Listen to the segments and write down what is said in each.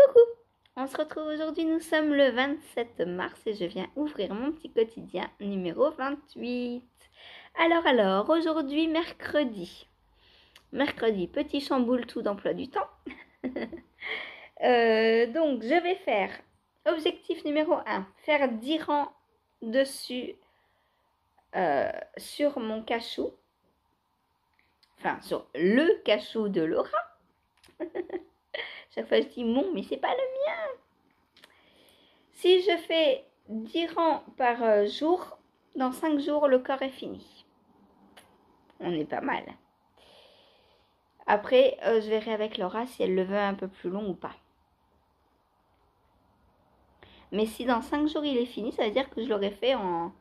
Coucou! On se retrouve aujourd'hui, nous sommes le 27 mars et je viens ouvrir mon petit quotidien numéro 28. Alors, aujourd'hui mercredi. Mercredi, petit chamboule tout d'emploi du temps. Donc, je vais faire objectif numéro 1, faire 10 rangs dessus sur mon cachou. Enfin, sur le cachou de Laura. Chaque fois je dis mon, mais c'est pas le mien. Si je fais 10 rangs par jour, dans 5 jours, le corps est fini. On est pas mal. Après, je verrai avec Laura si elle le veut un peu plus long ou pas. Mais si dans 5 jours il est fini, ça veut dire que je l'aurais fait en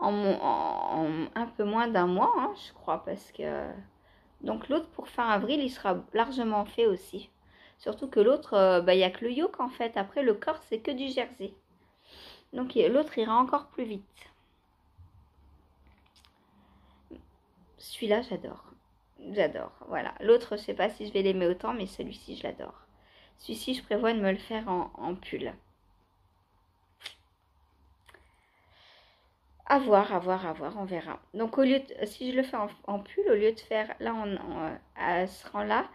un peu moins d'un mois, hein, je crois. Parce que donc l'autre pour fin avril, il sera largement fait aussi. Surtout que l'autre, il n'y a que le yoke en fait. Après, le corps, c'est que du jersey. Donc l'autre ira encore plus vite. Celui-là, j'adore. J'adore, voilà. L'autre, je sais pas si je vais l'aimer autant, mais celui-ci, je l'adore. Celui-ci, je prévois de me le faire en pull. À voir, on verra. Donc, si je le fais en pull, au lieu de faire, là, à ce rang-là,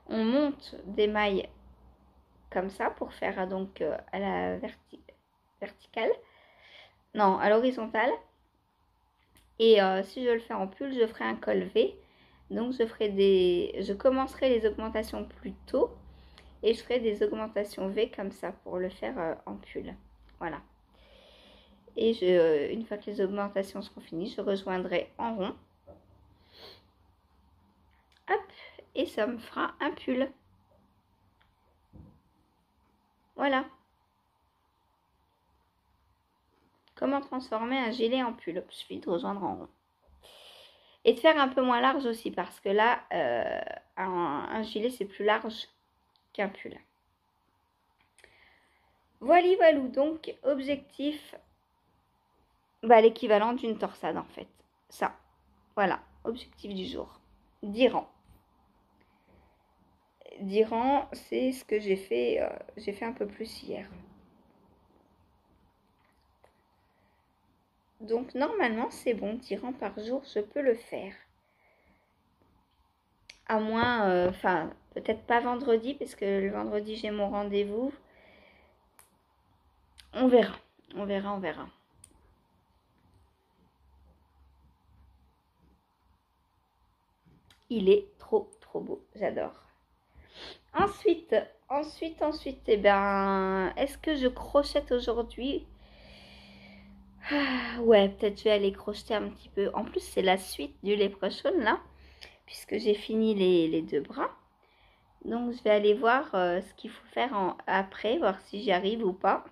on monte des mailles comme ça pour faire donc à la verticale. Non, à l'horizontale. Et si je le fais en pull, je ferai un col V. Donc, je commencerai les augmentations plus tôt. Et je ferai des augmentations V comme ça pour le faire en pull. Voilà. Et une fois que les augmentations seront finies, je rejoindrai en rond. Hop, et ça me fera un pull. Voilà. Comment transformer un gilet en pull? Il suffit de rejoindre en rond. Et de faire un peu moins large aussi, parce que là, un gilet, c'est plus large qu'un pull. Voilà, donc objectif, l'équivalent d'une torsade en fait. Ça, voilà, objectif du jour. 10 rangs. 10 rangs, c'est ce que j'ai fait un peu plus hier. Donc normalement c'est bon, 10 rangs par jour, je peux le faire. À moins, peut-être pas vendredi, parce que le vendredi j'ai mon rendez-vous. On verra. Il est trop beau, j'adore. Ensuite, eh ben, est-ce que je crochette aujourd'hui? Ouais, peut-être je vais aller crocheter un petit peu. En plus, c'est la suite du léprechaun là, puisque j'ai fini les 2 bras. Donc, je vais aller voir ce qu'il faut faire après, voir si j'y arrive ou pas.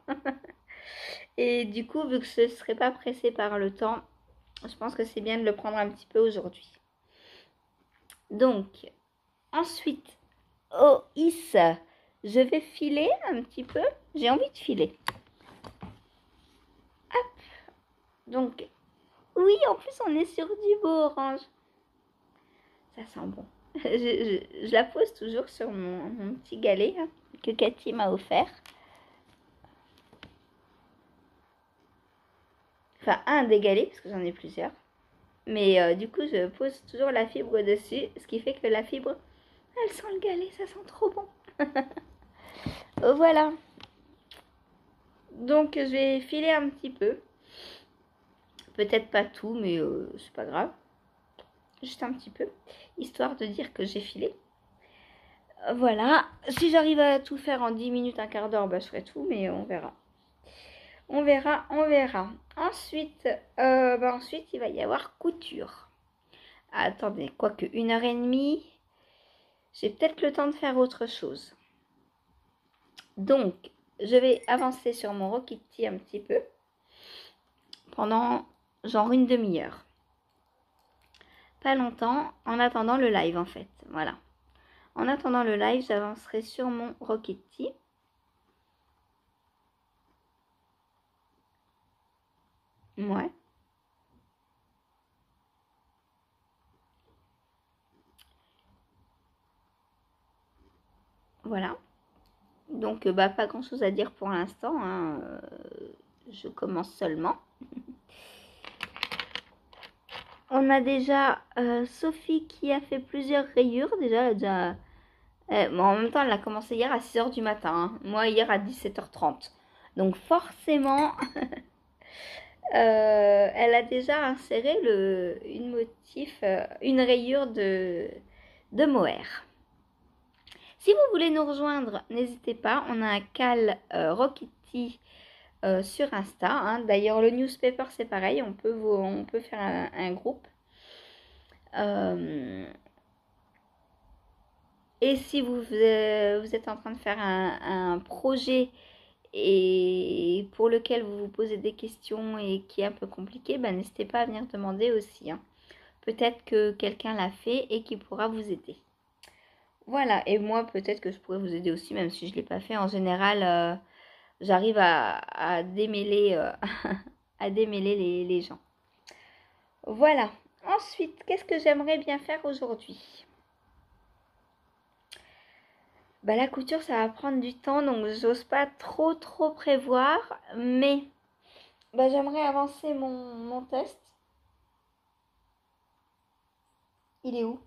Et du coup, vu que je ne serai pas pressée par le temps, je pense que c'est bien de le prendre un petit peu aujourd'hui. Donc, ensuite, oh, je vais filer un petit peu. J'ai envie de filer. Hop. Donc, oui, en plus, on est sur du beau orange. Ça sent bon. Je la pose toujours sur mon petit galet hein, que Cathy m'a offert. Enfin, un des galets, parce que j'en ai plusieurs. Mais du coup, je pose toujours la fibre dessus, ce qui fait que la fibre, elle sent le galet, ça sent trop bon. Voilà. Donc, je vais filer un petit peu. Peut-être pas tout, mais c'est pas grave. Juste un petit peu, histoire de dire que j'ai filé. Voilà. Si j'arrive à tout faire en 10 minutes, un quart d'heure, je ferai tout, mais on verra. On verra. Ensuite, ensuite, il va y avoir couture. Attendez, quoique 1h30, j'ai peut-être le temps de faire autre chose. Donc, je vais avancer sur mon Rokiti un petit peu pendant genre une demi-heure. Pas longtemps, en attendant le live en fait. Voilà. En attendant le live, j'avancerai sur mon Rokiti. Ouais. Voilà. Donc, bah, pas grand chose à dire pour l'instant, hein. Je commence seulement. On a déjà Sophie qui a fait plusieurs rayures. Déjà, bon, en même temps, elle a commencé hier à 6h du matin. Hein. Moi, hier à 17h30. Donc, forcément, elle a déjà inséré une rayure de mohair. Si vous voulez nous rejoindre, n'hésitez pas. On a un cal Rocketty sur Insta. Hein. D'ailleurs, le newspaper, c'est pareil. On peut faire un groupe. Et si vous êtes en train de faire un projet et pour lequel vous vous posez des questions et qui est un peu compliqué, ben, n'hésitez pas à venir demander aussi. Hein. Peut-être que quelqu'un l'a fait et qui pourra vous aider. Voilà, et moi peut-être que je pourrais vous aider aussi, même si je ne l'ai pas fait. En général, j'arrive à démêler, à démêler les gens. Voilà. Ensuite, qu'est-ce que j'aimerais bien faire aujourd'hui? Bah, la couture, ça va prendre du temps, donc j'ose pas trop prévoir, mais bah, j'aimerais avancer mon test. Il est où?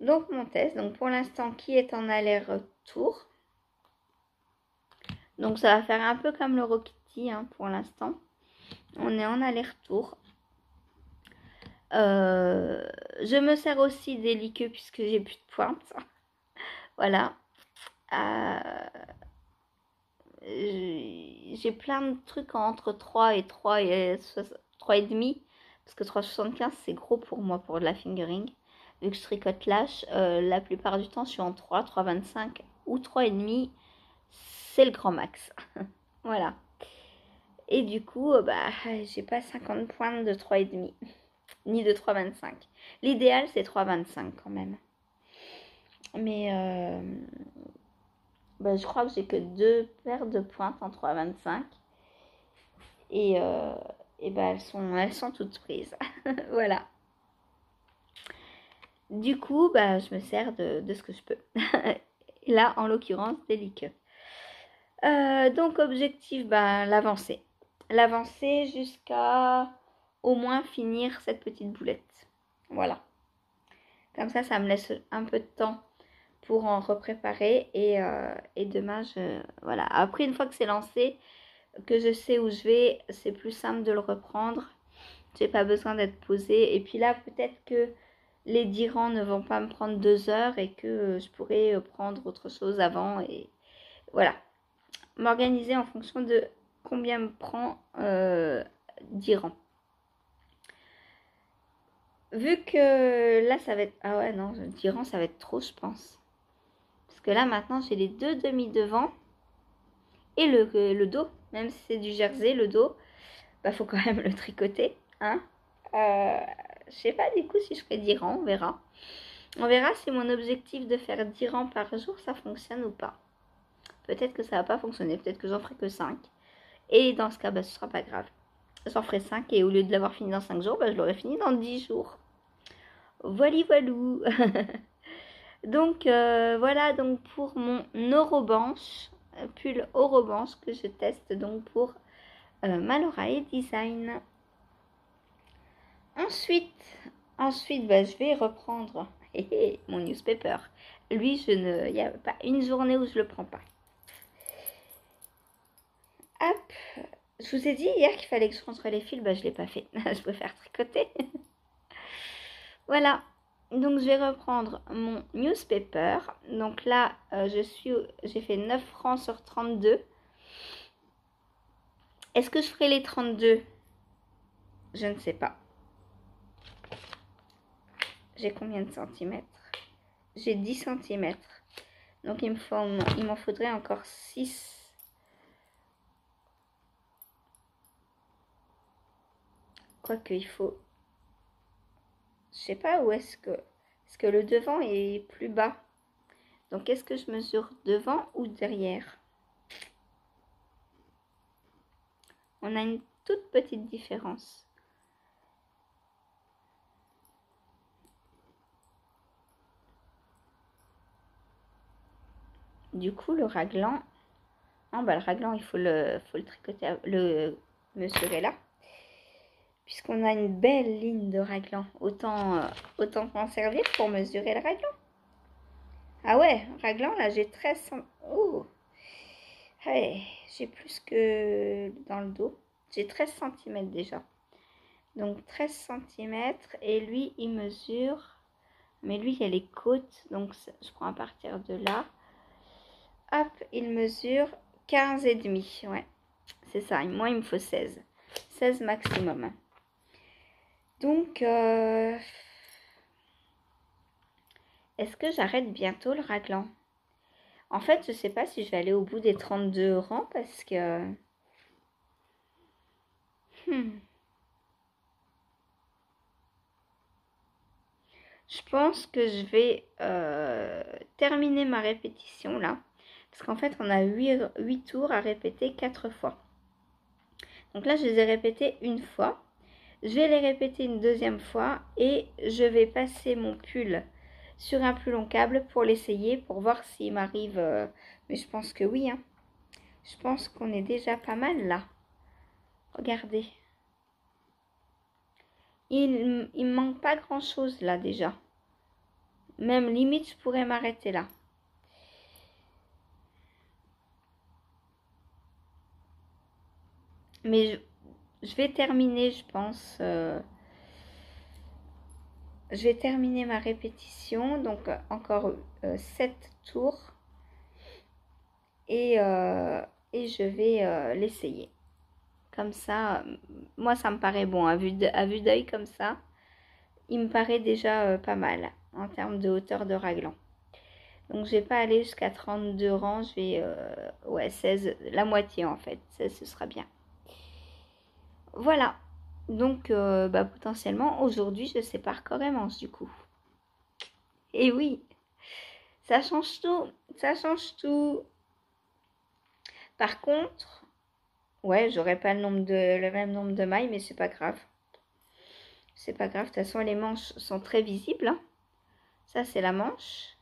Donc mon test, donc pour l'instant qui est en aller-retour. Donc ça va faire un peu comme le Rocketty hein, pour l'instant. On est en aller-retour. Je me sers aussi des liqueux puisque j'ai plus de pointe. Voilà. J'ai plein de trucs entre 3 et 3,5 parce que 3,75 c'est gros pour moi pour de la fingering. Vu que je tricote lâche, la plupart du temps je suis en 3, 3,25 ou 3,5 c'est le grand max. Voilà. Et du coup, bah, j'ai pas 50 points de 3,5 ni de 3,25. L'idéal c'est 3,25 quand même. Mais bah, je crois que j'ai que 2 paires de pointes en 3,25. Et bah, elles sont toutes prises. Voilà. Du coup, bah, je me sers de ce que je peux. Là, en l'occurrence, des liqueurs. Donc, objectif, bah, l'avancée. L'avancée jusqu'à au moins finir cette petite boulette. Voilà. Comme ça me laisse un peu de temps pour en repréparer. Et demain, voilà. Après, une fois que c'est lancé, que je sais où je vais, c'est plus simple de le reprendre. J'ai pas besoin d'être posée. Et puis là, peut-être que les 10 rangs ne vont pas me prendre 2 heures et que je pourrais prendre autre chose avant. Et voilà. M'organiser en fonction de combien me prend 10 rangs. Vu que là, ça va être... Ah ouais, non, 10 rangs, ça va être trop, je pense. Parce que là, maintenant, j'ai les 2 demi-devants et le dos. Même si c'est du jersey, le dos, bah, faut quand même le tricoter. Hein je sais pas du coup si je ferai 10 rangs, on verra. On verra si mon objectif de faire 10 rangs par jour, ça fonctionne ou pas. Peut-être que ça va pas fonctionner, peut-être que j'en ferai que 5. Et dans ce cas, bah, ce sera pas grave. J'en ferai 5 et au lieu de l'avoir fini dans 5 jours, bah, je l'aurai fini dans 10 jours. Voilou. Donc voilà donc pour mon Orobanche, pull Orobanche que je teste donc pour Malorae Design. Ensuite bah, je vais reprendre mon newspaper. Lui, il n'y a pas une journée où je le prends pas. Hop, je vous ai dit hier qu'il fallait que je rentre les fils, bah, je ne l'ai pas fait. Je préfère tricoter. Voilà, donc je vais reprendre mon newspaper. Donc là, j'ai fait 9 francs sur 32. Est-ce que je ferai les 32? Je ne sais pas. J'ai combien de centimètres? J'ai 10 centimètres. Donc il m'en faudrait encore 6. Quoique il faut... Je sais pas où est-ce que... Est-ce que le devant est plus bas? Donc est-ce que je mesure devant ou derrière? On a une toute petite différence. du coup, le raglan... Non, bah, le raglan, il faut le tricoter, le mesurer là. Puisqu'on a une belle ligne de raglan. Autant s'en servir pour mesurer le raglan. Ah ouais, raglan, là, j'ai 13 cm. Oh, hey, j'ai plus que dans le dos. J'ai 13 cm déjà. Donc 13 cm. Et lui, il mesure... Mais lui, il y a les côtes. Donc, je prends à partir de là. Hop, il mesure 15,5. Ouais, c'est ça. Moi, il me faut 16. 16 maximum. Donc, est-ce que j'arrête bientôt le raglan? En fait, je sais pas si je vais aller au bout des 32 rangs parce que... Je pense que je vais terminer ma répétition là. Parce qu'en fait, on a 8 tours à répéter 4 fois. Donc là, je les ai répétés une fois. Je vais les répéter une deuxième fois et je vais passer mon pull sur un plus long câble pour l'essayer, pour voir s'il m'arrive. Mais je pense que oui. Hein. Je pense qu'on est déjà pas mal là. Regardez. Il me manque pas grand chose là déjà. Même limite, je pourrais m'arrêter là. Mais je vais terminer, je pense. Je vais terminer ma répétition. Donc, encore 7 tours. Et je vais l'essayer. Comme ça, moi, ça me paraît bon. À vue d'œil comme ça, il me paraît déjà pas mal en termes de hauteur de raglan. Donc, je vais pas aller jusqu'à 32 rangs. Je vais, ouais, 16, la moitié en fait. 16, ce sera bien. Voilà. Donc, bah, potentiellement, aujourd'hui, je sépare corps et manche du coup. Et oui, ça change tout. Ça change tout. Par contre, ouais, j'aurai pas le même nombre de mailles, mais c'est pas grave. C'est pas grave. De toute façon, les manches sont très visibles. Hein. Ça, c'est la manche.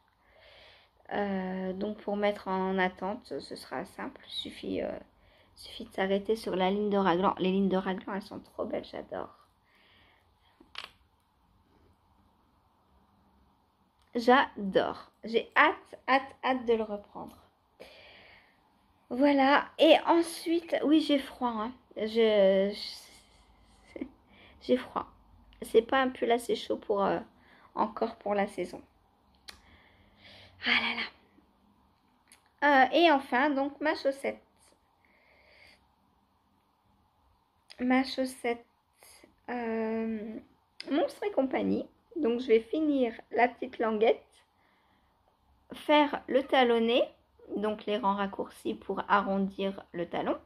Donc, pour mettre en attente, ce sera simple. Suffit de s'arrêter sur la ligne de raglan. Les lignes de raglan, elles sont trop belles, j'adore. J'adore. J'ai hâte de le reprendre. Voilà. Et ensuite, oui, j'ai froid. Hein. J'ai froid. C'est pas un pull assez chaud pour encore pour la saison. Ah là là. Et enfin, donc ma chaussette. Ma chaussette Monstre et compagnie. Donc je vais finir la petite languette, faire le talonnet, donc les rangs raccourcis pour arrondir le talon,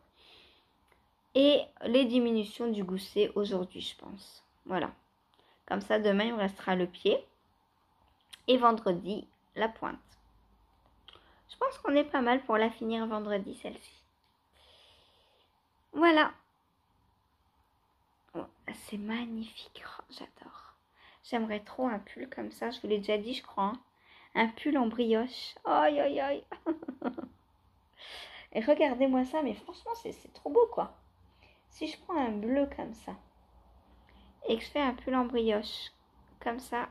et les diminutions du gousset aujourd'hui, je pense. Voilà. Comme ça, demain, il me restera le pied. Et vendredi, la pointe. Je pense qu'on est pas mal pour la finir vendredi, celle-ci. Voilà. Oh, c'est magnifique. Oh, j'adore. J'aimerais trop un pull comme ça. Je vous l'ai déjà dit, je crois. Hein. Un pull en brioche. Aïe, aïe, aïe. Et regardez-moi ça. Mais franchement, c'est trop beau, quoi. Si je prends un bleu comme ça. Et que je fais un pull en brioche. Comme ça.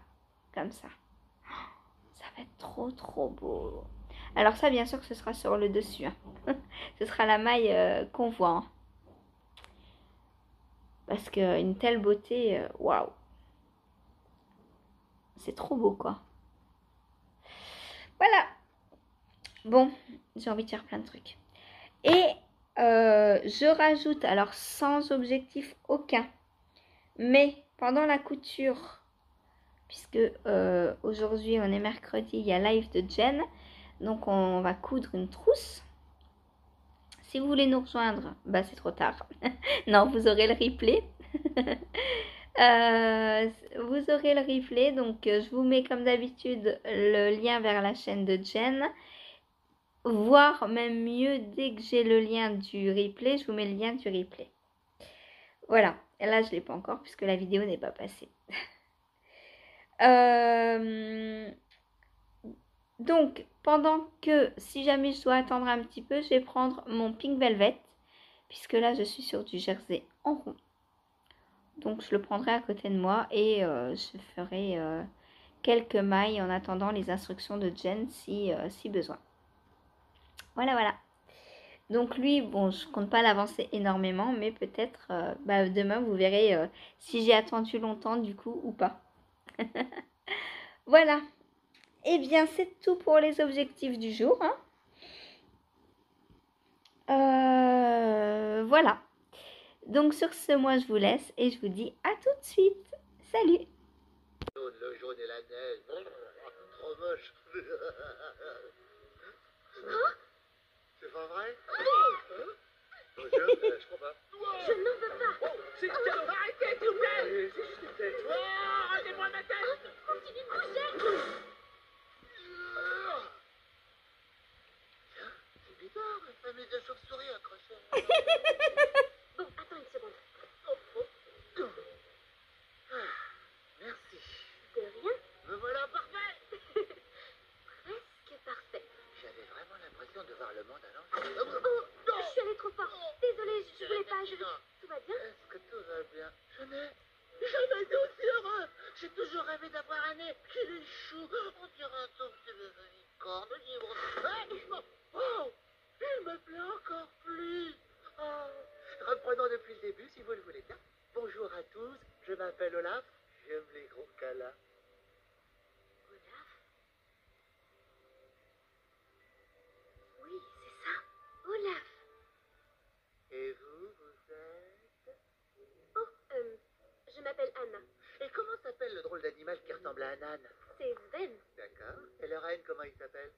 Comme ça. Ça va être trop, trop beau. Alors ça, bien sûr que ce sera sur le dessus. Hein. Ce sera la maille qu'on voit. Hein. Parce qu'une telle beauté, waouh. C'est trop beau, quoi. Voilà. Bon, j'ai envie de faire plein de trucs. Et je rajoute, alors sans objectif aucun, mais pendant la couture, puisque aujourd'hui on est mercredi, il y a live de Jen, donc on va coudre une trousse. Si vous voulez nous rejoindre, bah c'est trop tard. Non, vous aurez le replay. Vous aurez le replay, donc je vous mets comme d'habitude le lien vers la chaîne de Jen. Voire même mieux, dès que j'ai le lien du replay, je vous mets le lien du replay. Voilà, et là je ne l'ai pas encore puisque la vidéo n'est pas passée. Donc, pendant que, si jamais je dois attendre un petit peu, je vais prendre mon Pink Velvet, puisque là, je suis sur du jersey en rond. Donc, je le prendrai à côté de moi et je ferai quelques mailles en attendant les instructions de Jen si besoin. Voilà, voilà. Donc lui, bon, je compte pas l'avancer énormément, mais peut-être demain, vous verrez si j'ai attendu longtemps du coup ou pas. Voilà. Eh bien, c'est tout pour les objectifs du jour. Hein. Voilà. Donc sur ce, moi, je vous laisse et je vous dis à tout de suite. Salut. Le jaune et la neige. Trop moche. C'est pas vrai? Je crois pas. Je n'en veux pas. C'est arrêtez, s'il vous plaît. C'est juste une tête. Rendez-moi ma tête. Continue de bouger. Tiens, c'est bizarre, la famille de chauve-souris accrochée. Bon, attends une seconde. Merci. De rien. Me voilà parfait. Presque parfait. J'avais vraiment l'impression de voir le monde à Oh, l'envers. je suis allée trop fort. Désolée, je voulais pas. Tout va bien? Est-ce que tout va bien? Je n'ai jamais été aussi heureux. J'ai toujours rêvé d'avoir un nez qui est chou. On dirait un tout petit bébé licorne libre. Oh, il me plaît encore plus. Oh. Reprenons depuis le début, si vous le voulez bien. Bonjour à tous, je m'appelle Olaf. J'aime les gros câlins. Olaf? Oui, c'est ça. Olaf. Et vous, vous êtes? Oh, je m'appelle Anna. Et comment s'appelle le drôle d'animal qui ressemble à un âne? C'est Sven. D'accord. Et le reine, comment il s'appelle?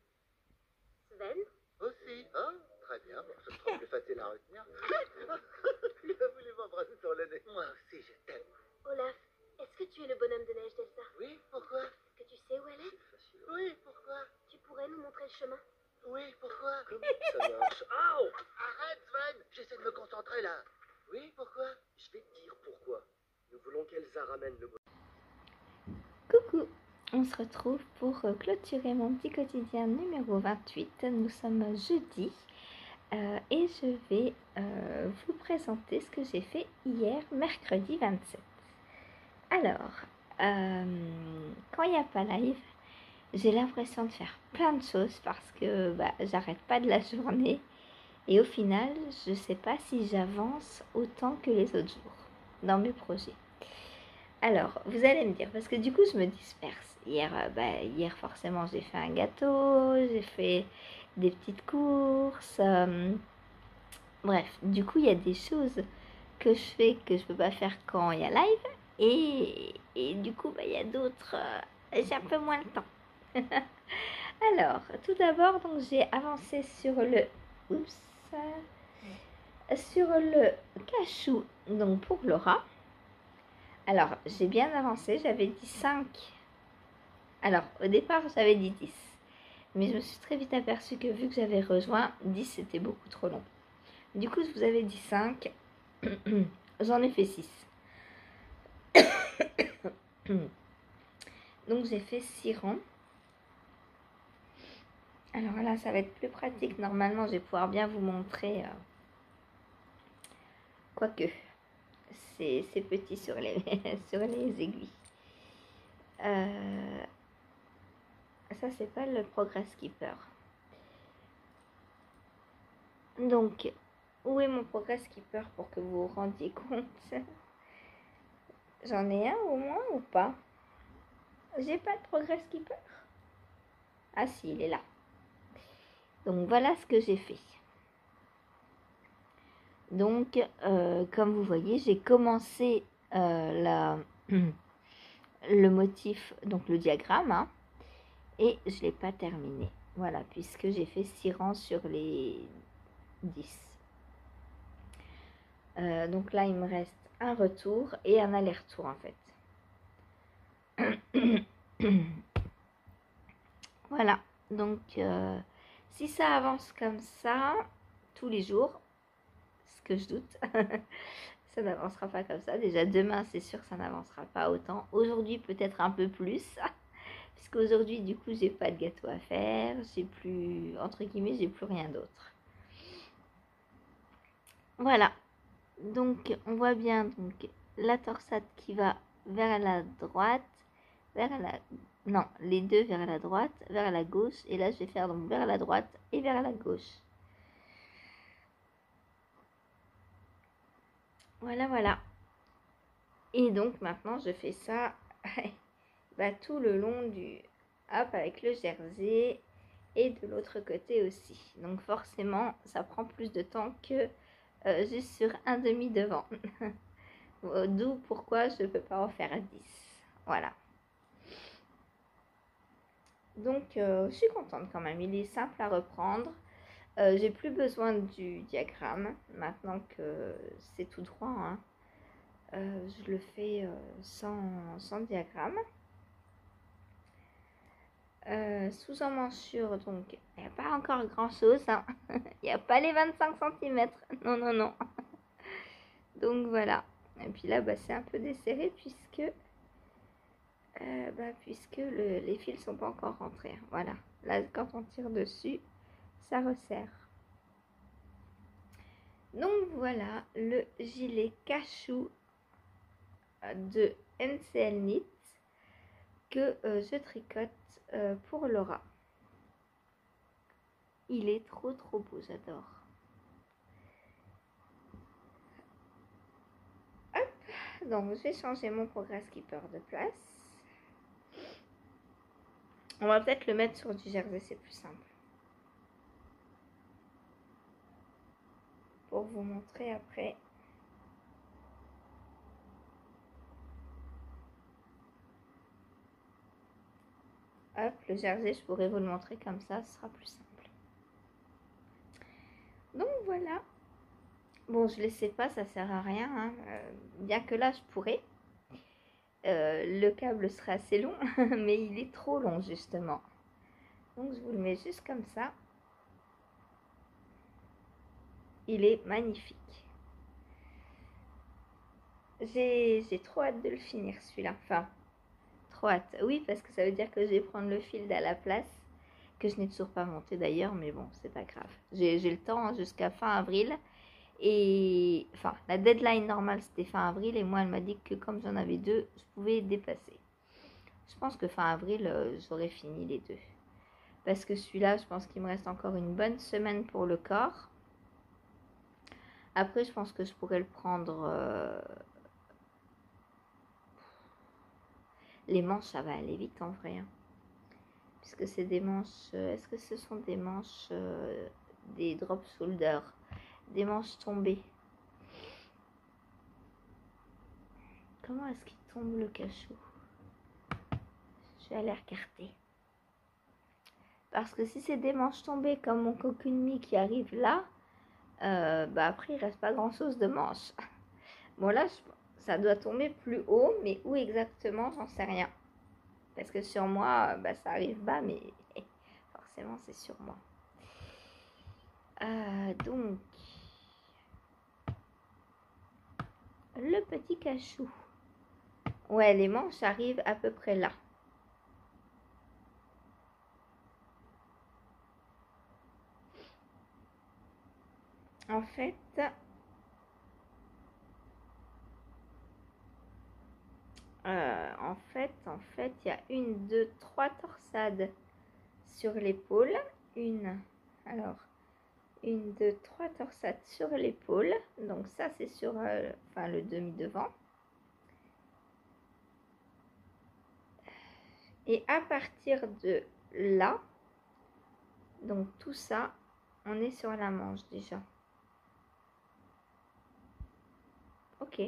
Sven? Aussi. Oh, très bien. Bon, ce sera plus facile à retenir. Il a voulu m'embrasser sur le nez. Moi aussi, je t'aime. Olaf, est-ce que tu es le bonhomme de neige d'Elsa? Oui, pourquoi? Est-ce que tu sais où elle est? Oui, pourquoi? Tu pourrais nous montrer le chemin? Oui, pourquoi? Comment ça marche? Oh! Arrête, Sven! J'essaie de me concentrer, là. Oui, pourquoi? Je vais te dire pourquoi. Nous voulons qu'Elsa ramène le Coucou. On se retrouve pour clôturer mon petit quotidien numéro 28. Nous sommes jeudi et je vais vous présenter ce que j'ai fait hier, mercredi 27. Alors, quand il n'y a pas live, j'ai l'impression de faire plein de choses parce que j'arrête pas de la journée et au final, je ne sais pas si j'avance autant que les autres jours dans mes projets. Alors, vous allez me dire, parce que du coup, je me disperse. Hier forcément, j'ai fait un gâteau, j'ai fait des petites courses. Bref, du coup, il y a des choses que je fais que je ne peux pas faire quand il y a live. Et du coup, il y a d'autres, j'ai un peu moins le temps. Alors, tout d'abord, donc j'ai avancé sur le cachou, donc pour Laura. Alors, j'ai bien avancé, j'avais dit 5. Alors, au départ, j'avais dit 10. Mais je me suis très vite aperçue que vu que j'avais rejoint, 10 c'était beaucoup trop long. Du coup, je vous avais dit 5. J'en ai fait 6. Donc, j'ai fait 6 rangs. Alors là, ça va être plus pratique. Normalement, je vais pouvoir bien vous montrer. Quoique, c'est petit sur les, sur les aiguilles. Ça, c'est pas le Progress Keeper. Donc, où est mon Progress Keeper pour que vous vous rendiez compte? J'en ai un au moins ou pas? J'ai pas de Progress Keeper. Ah si, il est là. Donc, voilà ce que j'ai fait. Donc, comme vous voyez, j'ai commencé le motif, donc le diagramme, hein, et je ne l'ai pas terminé. Voilà, puisque j'ai fait 6 rangs sur les 10. Donc là, il me reste un retour et un aller-retour, en fait. Voilà, donc si ça avance comme ça, tous les jours, ce que je doute, ça n'avancera pas comme ça. Déjà demain, c'est sûr que ça n'avancera pas autant. Aujourd'hui, peut-être un peu plus, Puisqu'aujourd'hui, du coup, j'ai pas de gâteau à faire. J'ai plus, entre guillemets, j'ai plus rien d'autre. Voilà. Donc, on voit bien donc la torsade qui va vers la droite, vers la... Non, les deux vers la droite, vers la gauche. Et là, je vais faire donc vers la droite et vers la gauche. Voilà, voilà. Et donc, maintenant, je fais ça bah, tout le long du... Hop, avec le jersey. Et de l'autre côté aussi. Donc, forcément, ça prend plus de temps que juste sur un demi devant. D'où pourquoi je ne peux pas en faire 10. Voilà. Donc, je suis contente quand même. Il est simple à reprendre. J'ai plus besoin du diagramme. Maintenant que c'est tout droit. Hein. Je le fais sans diagramme. Sous emmanchure, donc, il n'y a pas encore grand-chose. Hein. Il n'y a pas les 25 cm. Non, non, non. Donc, voilà. Et puis là, bah, c'est un peu desserré puisque les fils sont pas encore rentrés. Voilà. Là, quand on tire dessus, ça resserre. Donc voilà le gilet cachou de NCL Knit que je tricote pour Laura. Il est trop beau, j'adore. Hop, donc je vais changer mon Progress Keeper de place. On va peut-être le mettre sur du jersey, c'est plus simple. Pour vous montrer après. Hop, le jersey, je pourrais vous le montrer comme ça, ce sera plus simple. Donc voilà. Bon, je ne laissais pas, ça sert à rien. Hein. Bien que là, je pourrais. Le câble serait assez long, mais il est trop long justement. Donc je vous le mets juste comme ça. Il est magnifique. J'ai trop hâte de le finir celui-là. Enfin, trop hâte. Oui, parce que ça veut dire que je vais prendre le fil à la place. Que je n'ai toujours pas monté d'ailleurs, mais bon, c'est pas grave. J'ai le temps hein, jusqu'à fin avril. Et enfin, la deadline normale c'était fin avril. Et moi, elle m'a dit que comme j'en avais deux, je pouvais dépasser. Je pense que fin avril, j'aurai fini les deux. Parce que celui-là, je pense qu'il me reste encore une bonne semaine pour le corps. Après, je pense que je pourrais le prendre... Les manches, ça va aller vite en vrai. Hein. Puisque c'est des manches... Est-ce que ce sont des manches... des drop shoulder? Des manches tombées. Comment est-ce qu'il tombe le cachou? Je vais aller regarder. Parce que si c'est des manches tombées comme mon Cocoon Me qui arrive là, bah après il reste pas grand chose de manches. Bon là, ça doit tomber plus haut, mais où exactement, j'en sais rien. Parce que sur moi, bah, ça arrive bas, mais forcément c'est sur moi. Donc, le petit cachou. Ouais, les manches arrivent à peu près là. En fait, il y a 1, 2, 3 torsades sur l'épaule. 1, 2, 3 torsades sur l'épaule. Donc ça, c'est sur le demi-devant. Et à partir de là, donc tout ça, on est sur la manche déjà. Ok.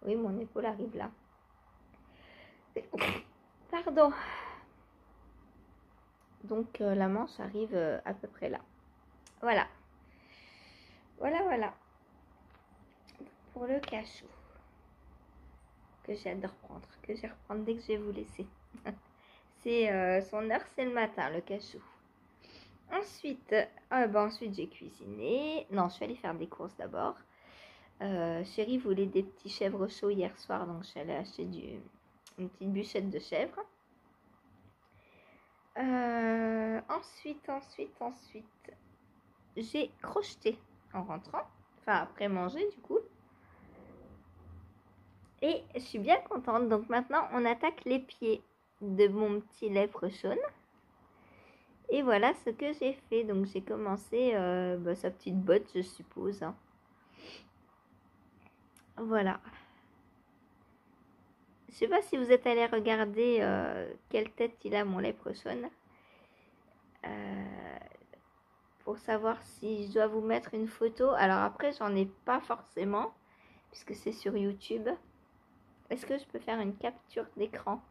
Oui, mon épaule arrive là. Pardon. Donc la manche arrive à peu près là. Voilà. Voilà. Pour le cachou. Que j'adore prendre. Que je vais reprendre dès que je vais vous laisser. C'est son heure, c'est le matin, le cachou. Ensuite, ensuite j'ai cuisiné. Non, je suis allée faire des courses d'abord. Chérie voulait des petits chèvres chauds hier soir, donc je suis allée acheter une petite bûchette de chèvre. Ensuite, j'ai crocheté en rentrant, enfin après manger du coup. Et je suis bien contente. Donc maintenant, on attaque les pieds de mon petit lèpre-chaune. Et voilà ce que j'ai fait. Donc j'ai commencé sa petite botte, je suppose. Hein. Voilà. Je sais pas si vous êtes allé regarder quelle tête il a, mon lèpre-chaune. Pour savoir si je dois vous mettre une photo. Alors après, j'en ai pas forcément, puisque c'est sur YouTube. Est-ce que je peux faire une capture d'écran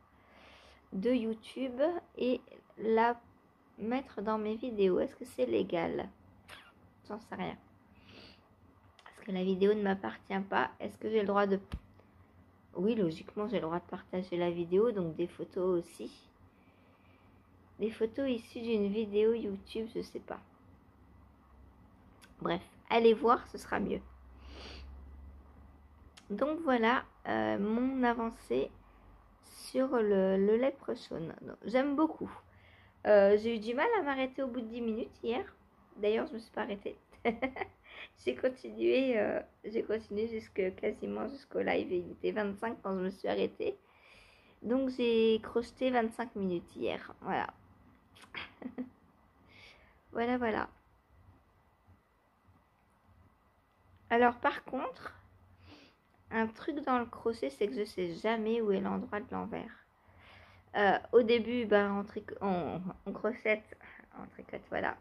de YouTube et la mettre dans mes vidéos? Est-ce que c'est légal? J'en sais rien. Parce que la vidéo ne m'appartient pas. Est-ce que j'ai le droit de... Oui, logiquement, j'ai le droit de partager la vidéo, donc des photos aussi. Des photos issues d'une vidéo YouTube, je sais pas. Bref, allez voir, ce sera mieux. Donc voilà mon avancée sur le lèpre-chaune. J'aime beaucoup. J'ai eu du mal à m'arrêter au bout de 10 minutes hier. D'ailleurs, je me suis pas arrêtée. J'ai continué quasiment jusqu'au live. Et il était 25 quand je me suis arrêtée. Donc j'ai crocheté 25 minutes hier. Voilà. Voilà. Alors par contre, un truc dans le crochet, c'est que je sais jamais où est l'endroit de l'envers. Au début, on crochette, on tricote, voilà.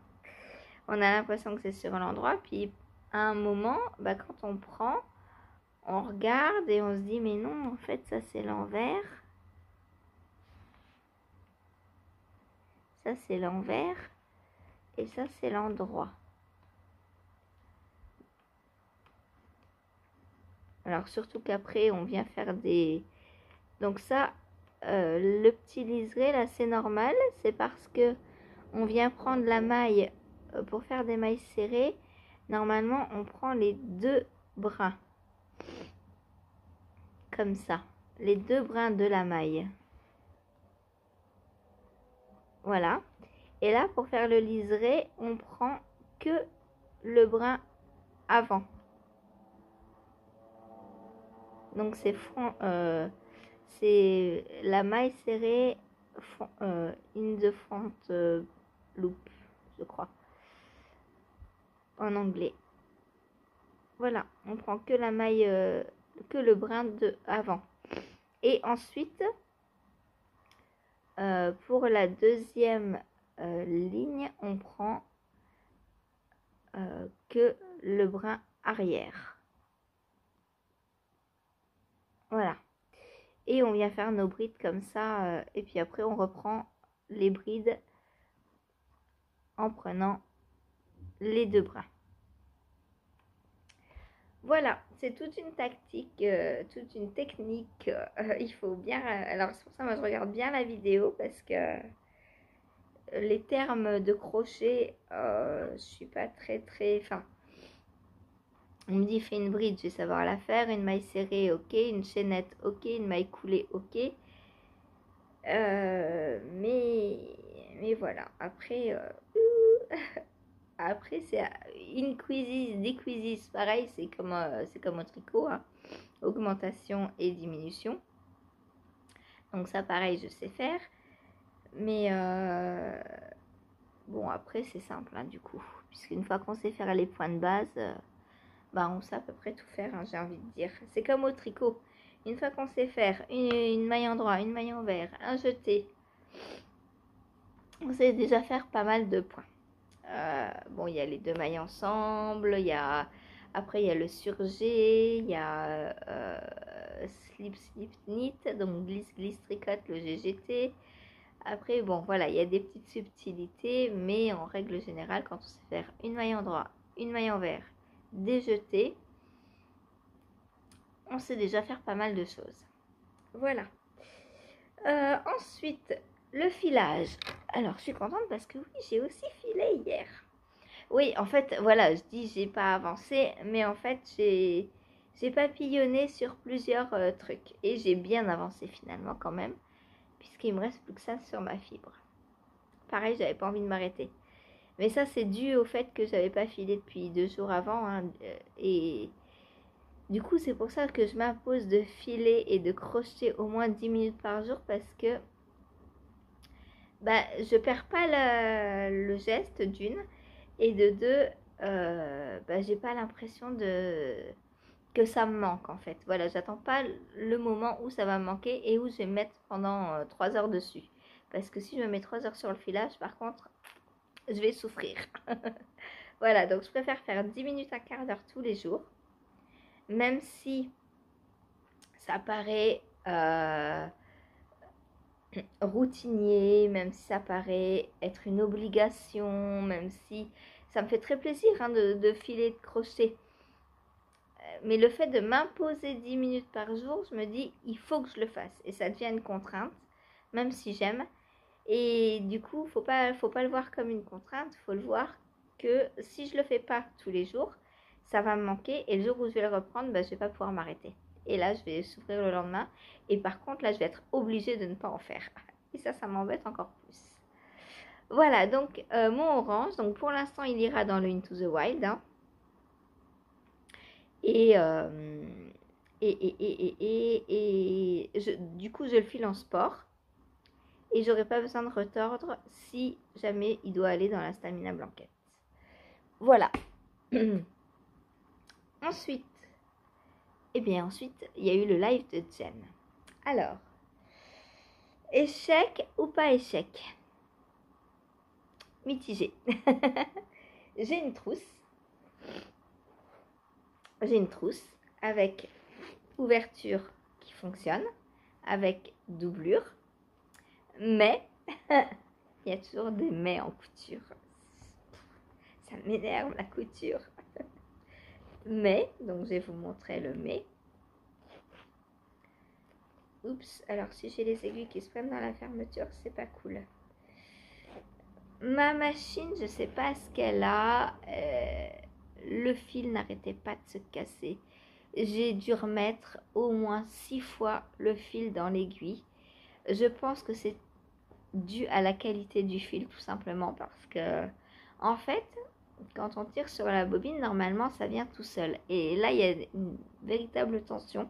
On a l'impression que c'est sur l'endroit, puis à un moment, quand on prend, on regarde et on se dit, mais non, en fait, ça c'est l'envers. Ça c'est l'envers. Et ça c'est l'endroit. Alors surtout qu'après, on vient faire des... Donc ça... le petit liseré là c'est normal, c'est parce que on vient prendre la maille pour faire des mailles serrées. Normalement on prend les deux brins comme ça, les deux brins de la maille, voilà. Et là pour faire le liseré on prend que le brin avant, donc c'est c'est la maille serrée in the front loop, je crois, en anglais. Voilà, on prend que la maille, que le brin de avant. Et ensuite, pour la deuxième ligne, on prend que le brin arrière. Voilà. Et on vient faire nos brides comme ça. Et puis après, on reprend les brides en prenant les deux brins. Voilà, c'est toute une tactique, toute une technique. Il faut bien... Alors, c'est pour ça que moi, je regarde bien la vidéo parce que les termes de crochet, je suis pas très... Enfin, on me dit, fais une bride, je vais savoir la faire. Une maille serrée, ok. Une chaînette, ok. Une maille coulée, ok. Mais voilà, après... Après, c'est increases, decreases, pareil, c'est comme au tricot, hein. Augmentation et diminution. Donc ça, pareil, je sais faire. Mais bon, après, c'est simple, hein, du coup. Puisqu'une fois qu'on sait faire les points de base, on sait à peu près tout faire, hein, j'ai envie de dire. C'est comme au tricot. Une fois qu'on sait faire une maille endroit, une maille envers, un jeté, on sait déjà faire pas mal de points. Bon, il y a les deux mailles ensemble, après il y a le surjet, il y a slip knit, donc glisse tricote, le GGT. Après bon voilà, il y a des petites subtilités, mais en règle générale, quand on sait faire une maille endroit, une maille envers, des jetés, on sait déjà faire pas mal de choses. Voilà. Ensuite, le filage. Alors, je suis contente parce que oui, j'ai aussi filé hier. Oui, en fait, voilà, je dis j'ai pas avancé, mais en fait, j'ai J'ai papillonné sur plusieurs trucs et j'ai bien avancé finalement quand même, puisqu'il me reste plus que ça sur ma fibre. Pareil, j'avais pas envie de m'arrêter. Mais ça, c'est dû au fait que j'avais pas filé depuis 2 jours avant. Hein, et du coup, c'est pour ça que je m'impose de filer et de crocheter au moins 10 minutes par jour parce que je perds pas le geste d'une. Et de deux, j'ai pas l'impression que ça me manque en fait. Voilà, j'attends pas le moment où ça va me manquer et où je vais me mettre pendant 3 heures dessus. Parce que si je me mets 3 heures sur le filage, par contre, je vais souffrir. Voilà, donc je préfère faire 10 minutes, un quart d'heure tous les jours. Même si ça paraît routinier, même si ça paraît être une obligation, même si ça me fait très plaisir hein, de filer, de crocheter. Mais le fait de m'imposer 10 minutes par jour, je me dis, il faut que je le fasse. Et ça devient une contrainte, même si j'aime. Et du coup, faut pas le voir comme une contrainte, faut le voir que si je le fais pas tous les jours, ça va me manquer. Et le jour où je vais le reprendre, je vais pas pouvoir m'arrêter. Et là, je vais souffrir le lendemain. Et par contre, là, je vais être obligée de ne pas en faire. Et ça m'embête encore plus. Voilà, donc mon orange. Donc pour l'instant, il ira dans le Into the Wild. Hein. Du coup, je le file en sport. Et j'aurai pas besoin de retordre si jamais il doit aller dans la stamina blanquette. Voilà. Ensuite, il y a eu le live de Jen. Alors, échec ou pas échec? Mitigé. J'ai une trousse avec ouverture qui fonctionne, avec doublure, mais il y a toujours des mais en couture. Ça m'énerve la couture. Mais, donc je vais vous montrer le mais. Oups, alors si j'ai les aiguilles qui se prennent dans la fermeture, c'est pas cool. Ma machine, je sais pas ce qu'elle a. Le fil n'arrêtait pas de se casser. J'ai dû remettre au moins 6 fois le fil dans l'aiguille. Je pense que c'est dû à la qualité du fil tout simplement parce que en fait quand on tire sur la bobine normalement ça vient tout seul et là il y a une véritable tension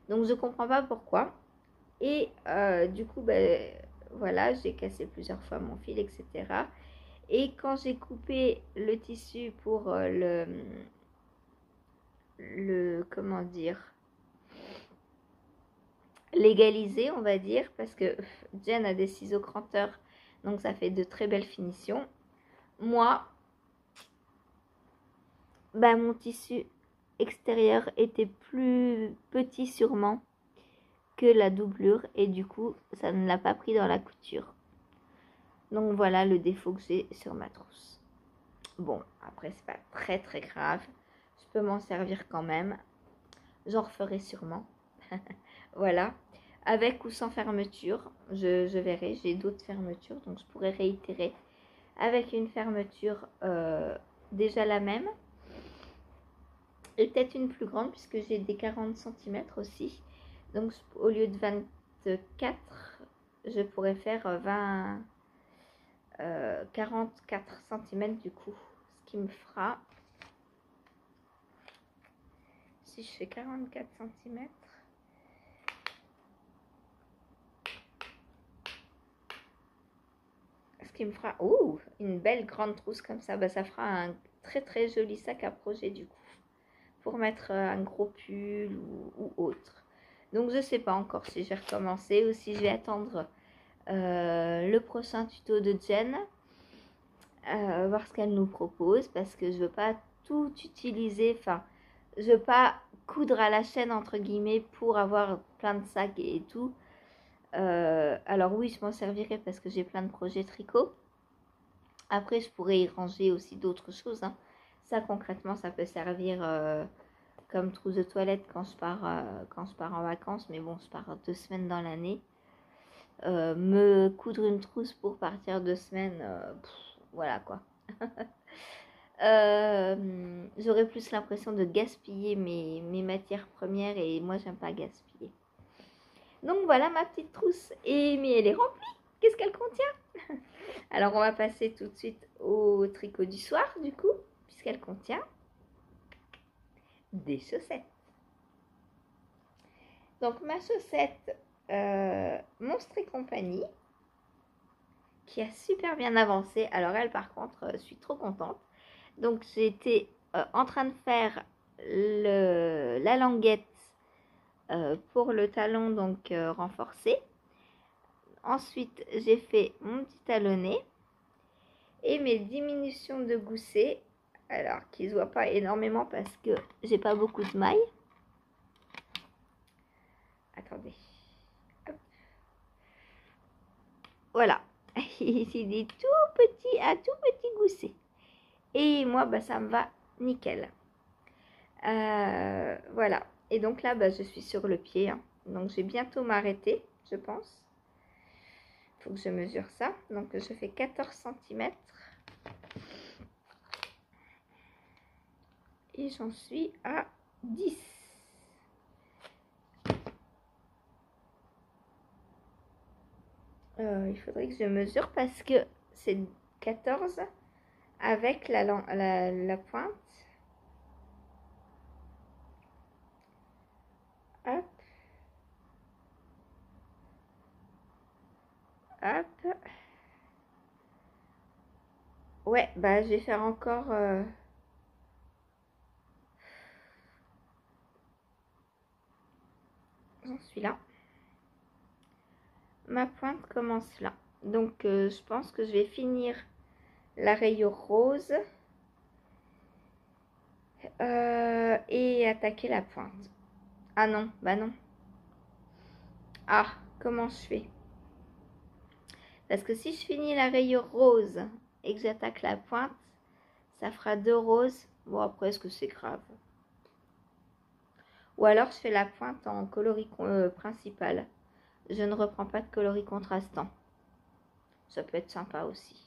donc je comprends pas pourquoi et du coup voilà j'ai cassé plusieurs fois mon fil etc et quand j'ai coupé le tissu pour le comment dire légalisé on va dire parce que Jen a des ciseaux cranteurs donc ça fait de très belles finitions. Moi mon tissu extérieur était plus petit sûrement que la doublure et du coup ça ne l'a pas pris dans la couture. Donc voilà le défaut que j'ai sur ma trousse. Bon après c'est pas très très grave, je peux m'en servir quand même, j'en referai sûrement. Voilà, avec ou sans fermeture, je verrai, j'ai d'autres fermetures donc je pourrais réitérer avec une fermeture déjà la même et peut-être une plus grande puisque j'ai des 40 cm aussi donc au lieu de 24 je pourrais faire 44 cm du coup ce qui me fera si je fais 44 cm ce qui me fera une belle grande trousse comme ça ça fera un très très joli sac à projet du coup pour mettre un gros pull ou autre. Donc je sais pas encore si je vais recommencer ou si je vais attendre le prochain tuto de Jen, voir ce qu'elle nous propose parce que je veux pas tout utiliser, enfin je veux pas coudre à la chaîne entre guillemets pour avoir plein de sacs et tout. Alors oui je m'en servirai parce que j'ai plein de projets tricot. Après je pourrais y ranger aussi d'autres choses. Hein. Ça concrètement ça peut servir comme trousse de toilette quand je pars en vacances, mais bon je pars 2 semaines dans l'année. Me coudre une trousse pour partir 2 semaines, voilà quoi. j'aurais plus l'impression de gaspiller mes matières premières et moi j'aime pas gaspiller. Donc voilà ma petite trousse. Et mais elle est remplie. Qu'est-ce qu'elle contient? Alors on va passer tout de suite au tricot du soir du coup, puisqu'elle contient des chaussettes. Donc ma chaussette Monstre et compagnie, qui a super bien avancé. Alors elle par contre, je suis trop contente. Donc j'étais en train de faire la languette pour le talon donc renforcé. Ensuite j'ai fait mon petit talonnet et mes diminutions de gousset, alors qui ne se voient pas énormément parce que j'ai pas beaucoup de mailles. Attendez. Hop. Voilà. C'est des tout petits goussets. Et moi, bah, ça me va nickel. Voilà. Et donc là, bah, je suis sur le pied. Hein. Donc, je vais bientôt m'arrêter, je pense. Il faut que je mesure ça. Donc, je fais 14 cm. Et j'en suis à 10. Il faudrait que je mesure parce que c'est 14 avec la pointe. Hop. Hop. Ouais, bah je vais faire encore... J'en suis là. Ma pointe commence là. Donc je pense que je vais finir la rayure rose et attaquer la pointe. Ah non, bah non. Ah, comment je fais? Parce que si je finis la rayure rose et que j'attaque la pointe, ça fera 2 roses. Bon, après, est-ce que c'est grave? Ou alors, je fais la pointe en coloris principal. Je ne reprends pas de coloris contrastant. Ça peut être sympa aussi.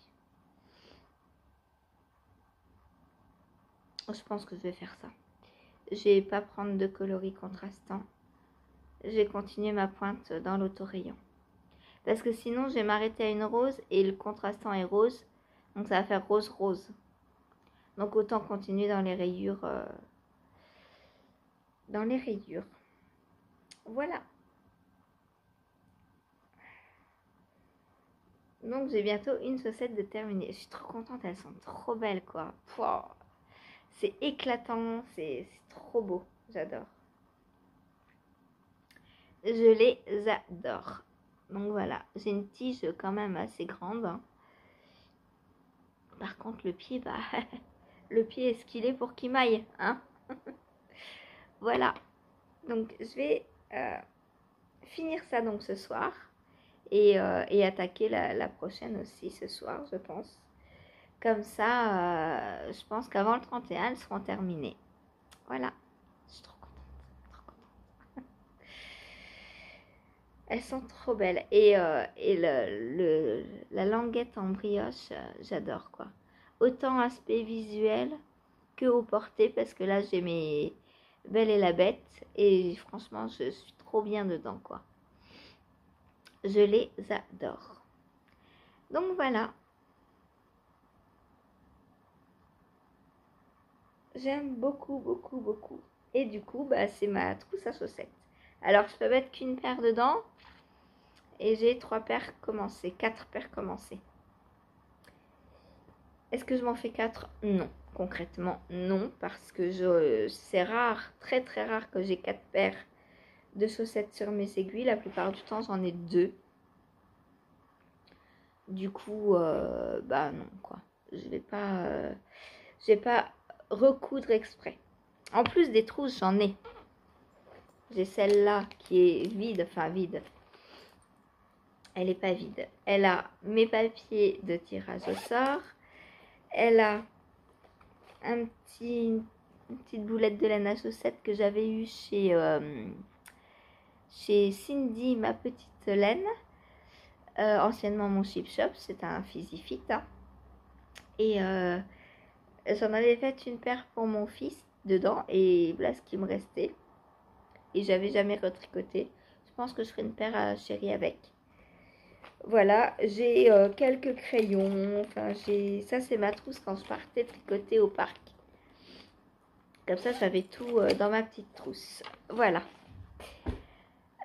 Je pense que je vais faire ça. Je vais pas prendre de coloris contrastant. Je vais continuer ma pointe dans l'autorayon. Parce que sinon, je vais m'arrêter à une rose et le contrastant est rose. Donc, ça va faire rose-rose. Donc, autant continuer dans les rayures. Voilà. Donc, j'ai bientôt une chaussette de terminée. Je suis trop contente. Elles sont trop belles, quoi. C'est éclatant. C'est trop beau. J'adore. Je les adore. Donc, voilà. J'ai une tige quand même assez grande. Hein. Par contre, le pied, bah... le pied, est-ce qu'il est pour qu'il maille, hein? Voilà. Donc, je vais finir ça donc ce soir. Et attaquer la prochaine aussi ce soir, je pense. Comme ça, je pense qu'avant le 31, elles seront terminées. Voilà. Je suis trop contente. Trop contente. Elles sont trop belles. Et la languette en brioche, j'adore quoi. Autant aspect visuel que au porté, parce que là j'ai mes Belle et la Bête. Et franchement, je suis trop bien dedans quoi. Je les adore. Donc voilà. J'aime beaucoup, beaucoup, beaucoup. Et du coup, bah, c'est ma trousse à chaussettes. Alors, je peux mettre qu'une paire dedans. Et j'ai 3 paires commencées. 4 paires commencées. Est-ce que je m'en fais 4? Non. Concrètement, non. Parce que c'est rare, très très rare que j'ai 4 paires de chaussettes sur mes aiguilles. La plupart du temps, j'en ai 2. Du coup, bah non, quoi. Je vais pas recoudre exprès. En plus des trousses, j'en ai. J'ai celle-là qui est vide, enfin vide. Elle n'est pas vide. Elle a mes papiers de tirage au sort. Elle a une petite boulette de laine à chaussettes que j'avais eue chez Cindy, ma petite laine. Anciennement mon chip shop, c'est un Fizzy Fit. Hein. Et J'en avais fait une paire pour mon fils dedans et voilà ce qui me restait. Et j'avais jamais retricoté. Je pense que je ferai une paire à Chérie avec. Voilà, j'ai quelques crayons. Enfin, ça c'est ma trousse quand je partais tricoter au parc. Comme ça, j'avais tout dans ma petite trousse. Voilà.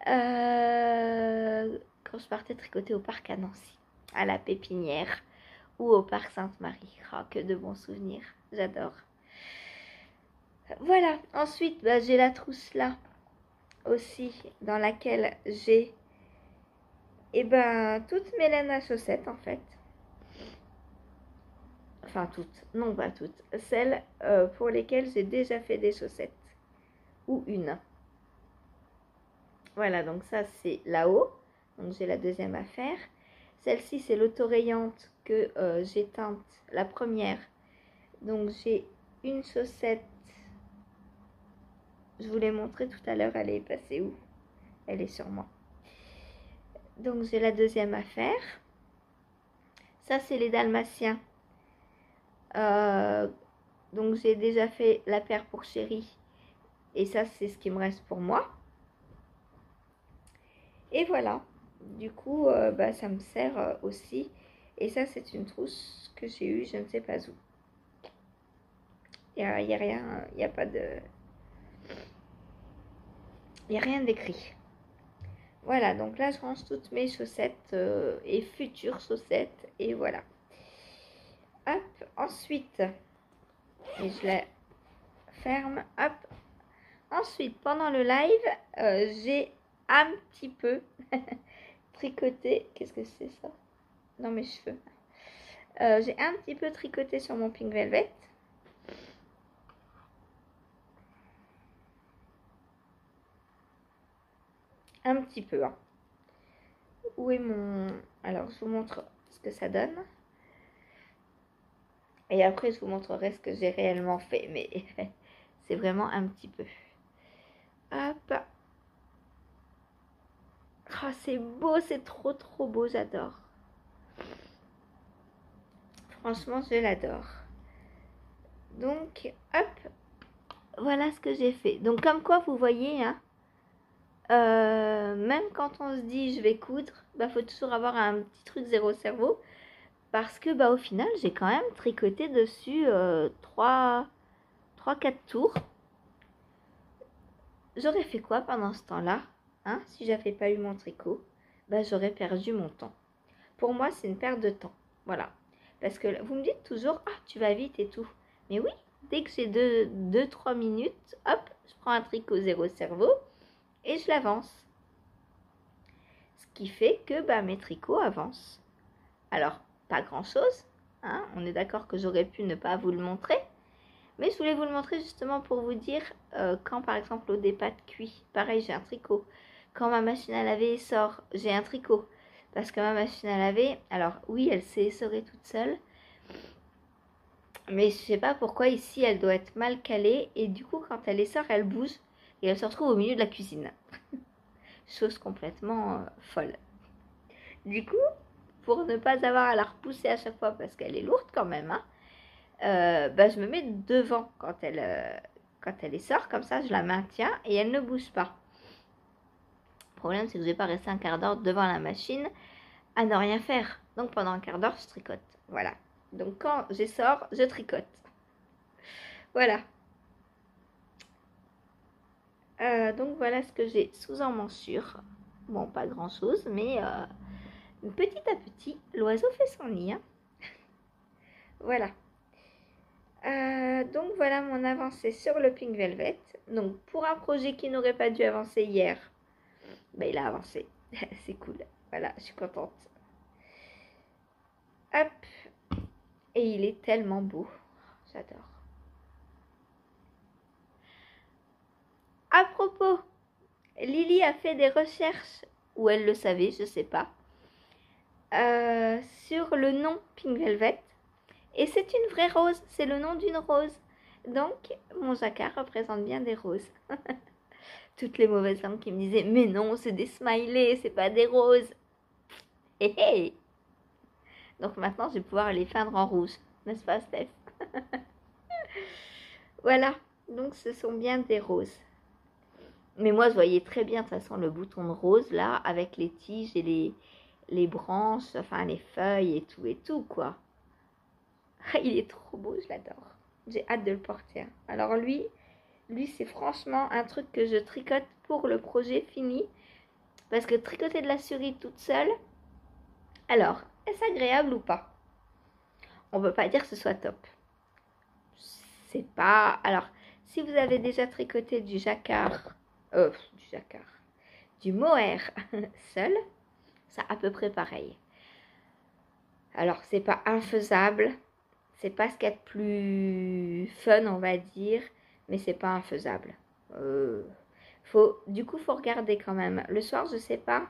Quand je partais tricoter au parc à Nancy, à la Pépinière ou au parc Sainte-Marie. Oh, que de bons souvenirs. J'adore. Voilà. Ensuite, bah, j'ai la trousse là aussi dans laquelle j'ai toutes mes laines à chaussettes en fait. Enfin toutes, non pas toutes. Celles pour lesquelles j'ai déjà fait des chaussettes. Ou une. Voilà, donc ça c'est là-haut. Donc j'ai la deuxième à faire. Celle-ci c'est l'autorayante que j'ai teinte, la première. Donc j'ai une chaussette. Je vous l'ai montré tout à l'heure, elle est passée où? Elle est sur moi. Donc j'ai la deuxième à faire. Ça c'est les dalmatiens. Donc j'ai déjà fait la paire pour Chérie. Et ça c'est ce qui me reste pour moi. Et voilà. Du coup ça me sert aussi. Et ça c'est une trousse que j'ai eue je ne sais pas où. Il n'y a rien, il n'y a pas de... Il n'y a rien d'écrit. Voilà, donc là je range toutes mes chaussettes et futures chaussettes. Et voilà. Hop, ensuite, et je la ferme. Hop. Ensuite, pendant le live, j'ai un petit peu tricoté. Qu'est-ce que c'est ça? Dans mes cheveux. J'ai un petit peu tricoté sur mon Pink Velvet. Un petit peu. Hein. Où est mon... Alors, je vous montre ce que ça donne. Et après, je vous montrerai ce que j'ai réellement fait. Mais c'est vraiment un petit peu. Hop. Oh, c'est beau, c'est trop beau, j'adore. Franchement, je l'adore. Donc, hop. Voilà ce que j'ai fait. Donc, comme quoi, vous voyez, hein, même quand on se dit je vais coudre, faut toujours avoir un petit truc zéro cerveau. Parce que au final, j'ai quand même tricoté dessus 3-4 tours. J'aurais fait quoi pendant ce temps-là, hein, si j'avais pas eu mon tricot? J'aurais perdu mon temps. Pour moi, c'est une perte de temps. Voilà. Parce que vous me dites toujours, ah, tu vas vite et tout. Mais oui, dès que j'ai 2-3 minutes, hop, je prends un tricot zéro cerveau et je l'avance. Ce qui fait que mes tricots avancent. Alors, pas grand-chose. Hein, on est d'accord que j'aurais pu ne pas vous le montrer. Mais je voulais vous le montrer justement pour vous dire quand par exemple au départ cuit, pareil j'ai un tricot. Quand ma machine à laver sort, j'ai un tricot. Parce que ma machine à laver, alors oui elle s'est essorée toute seule. Mais je sais pas pourquoi ici elle doit être mal calée. Et du coup quand elle essore elle bouge et elle se retrouve au milieu de la cuisine. Chose complètement folle. Du coup, pour ne pas avoir à la repousser à chaque fois parce qu'elle est lourde quand même, hein, je me mets devant quand elle essort, comme ça je la maintiens et elle ne bouge pas. Le problème c'est que je vais pas rester un quart d'heure devant la machine à ne rien faire. Donc pendant un quart d'heure je tricote. Voilà. Donc quand j'essore, je tricote. Voilà. Donc voilà ce que j'ai sous emmanchure. Bon, pas grand chose, mais petit à petit, l'oiseau fait son nid. Hein. Voilà. Donc voilà mon avancée sur le Pink Velvet. Donc pour un projet qui n'aurait pas dû avancer hier, il a avancé. C'est cool. Voilà, je suis contente. Hop. Et il est tellement beau. J'adore. À propos, Lily a fait des recherches, ou elle le savait, je sais pas, sur le nom Pink Velvet. Et c'est une vraie rose, c'est le nom d'une rose. Donc, mon jacquard représente bien des roses. Toutes les mauvaises langues qui me disaient, mais non, c'est des smileys, c'est pas des roses. Hé hé. Donc maintenant, je vais pouvoir les peindre en rouge. N'est-ce pas, Steph? Voilà, donc ce sont bien des roses. Mais moi, je voyais très bien, de toute façon, le bouton de rose, là, avec les tiges et les branches, enfin, les feuilles et tout, quoi. Il est trop beau, je l'adore. J'ai hâte de le porter. Hein. Alors lui c'est franchement un truc que je tricote pour le projet fini. Parce que tricoter de la cerise toute seule, alors, est-ce agréable ou pas? On ne peut pas dire que ce soit top. C'est pas... Alors, si vous avez déjà tricoté du jacquard, du mohair seul, c'est à peu près pareil. Alors, c'est pas infaisable, c'est pas ce qu'il y a de plus fun, on va dire, mais c'est pas infaisable. Du coup, faut regarder quand même. Le soir, je sais pas.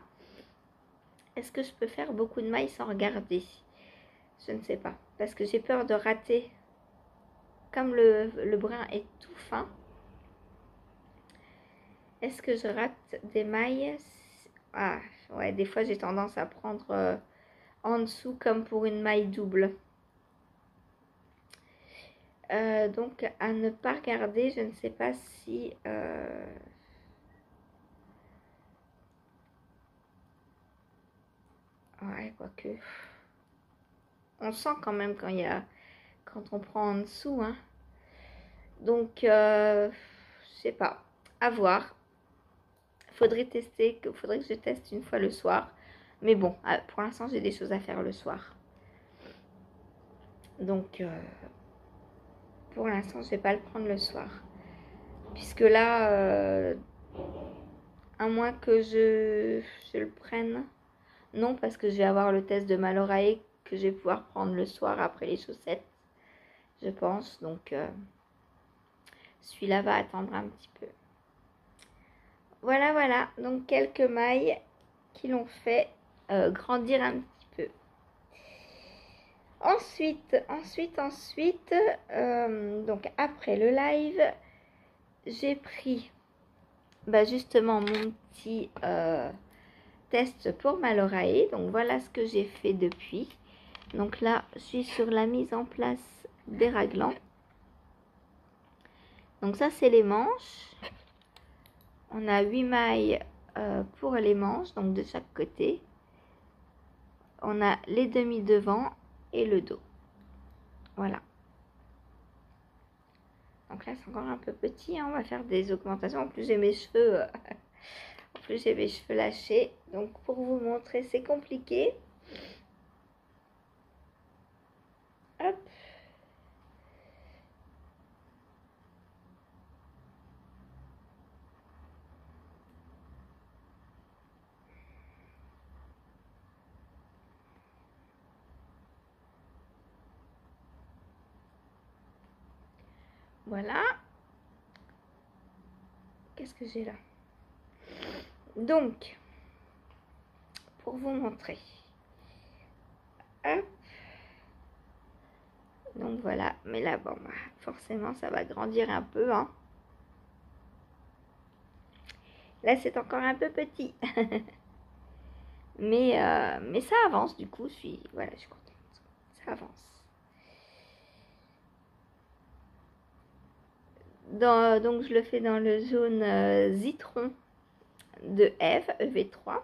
Est-ce que je peux faire beaucoup de mailles sans regarder? Je ne sais pas, parce que j'ai peur de rater. Comme le brin est tout fin, est-ce que je rate des mailles? Ah, ouais, des fois j'ai tendance à prendre en dessous comme pour une maille double. Donc à ne pas regarder, je ne sais pas si... Ouais, quoique... On sent quand même quand on prend en dessous, hein. Donc, je sais pas, à voir. Faudrait que je teste une fois le soir. Mais bon, pour l'instant, j'ai des choses à faire le soir. Donc, pour l'instant, je vais pas le prendre le soir. Puisque là, à moins que je le prenne. Non, parce que je vais avoir le test de Malorae que je vais pouvoir prendre le soir après les chaussettes. Je pense. Donc, celui-là va attendre un petit peu. Voilà. Donc, quelques mailles qui l'ont fait grandir un petit peu. Ensuite, donc après le live, j'ai pris justement mon petit test pour Malorae. Donc voilà ce que j'ai fait depuis. Donc là, je suis sur la mise en place des raglans. Donc ça, c'est les manches. On a 8 mailles pour les manches, donc de chaque côté. On a les demi devant et le dos. Voilà. Donc là, c'est encore un peu petit. Hein. On va faire des augmentations. En plus, j'ai mes cheveux... lâchés. Donc, pour vous montrer, c'est compliqué. Hop. Voilà. Qu'est-ce que j'ai là? Donc, pour vous montrer. Hop. Donc voilà. Mais là, bon, forcément, ça va grandir un peu. Hein. Là, c'est encore un peu petit. mais ça avance, du coup. Je suis contente. Ça avance. Donc, je le fais dans le jaune citron de Eve, EV3.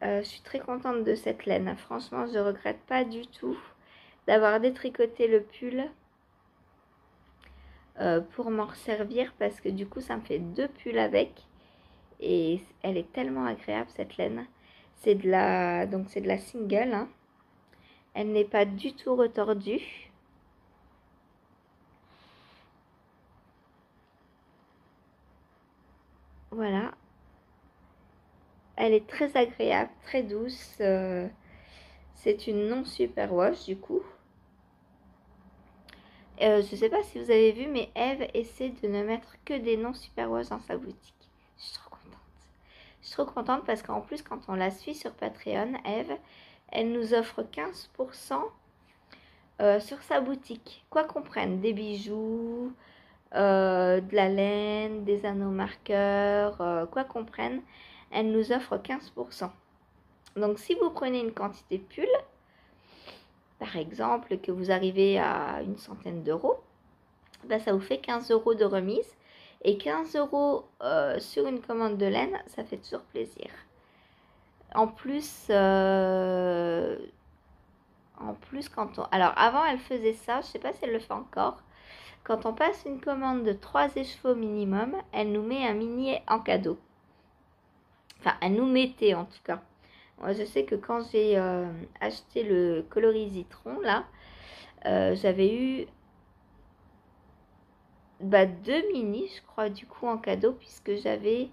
Je suis très contente de cette laine. Franchement, je ne regrette pas du tout d'avoir détricoté le pull pour m'en servir parce que du coup, ça me fait 2 pulls avec. Et elle est tellement agréable, cette laine. C'est de la single. Hein. Elle n'est pas du tout retordue. Voilà. Elle est très agréable, très douce. C'est une non superwash du coup. Je ne sais pas si vous avez vu, mais Eve essaie de ne mettre que des non superwash dans sa boutique. Je suis trop contente. Je suis trop contente parce qu'en plus, quand on la suit sur Patreon, Eve, elle nous offre 15% sur sa boutique. Quoi qu'on prenne, des bijoux, de la laine, des anneaux marqueurs, quoi qu'on prenne, elle nous offre 15%. Donc si vous prenez une quantité de pull, par exemple, que vous arrivez à une centaine d'euros, bah, ça vous fait 15 € de remise. Et 15 € sur une commande de laine, ça fait toujours plaisir. En plus, quand on... Alors, avant, elle faisait ça. Je sais pas si elle le fait encore. Quand on passe une commande de 3 écheveaux minimum, elle nous met un mini en cadeau. Enfin, elle nous mettait en tout cas. Moi, je sais que quand j'ai acheté le coloris citron, là, j'avais eu 2 mini, je crois, du coup, en cadeau, puisque j'avais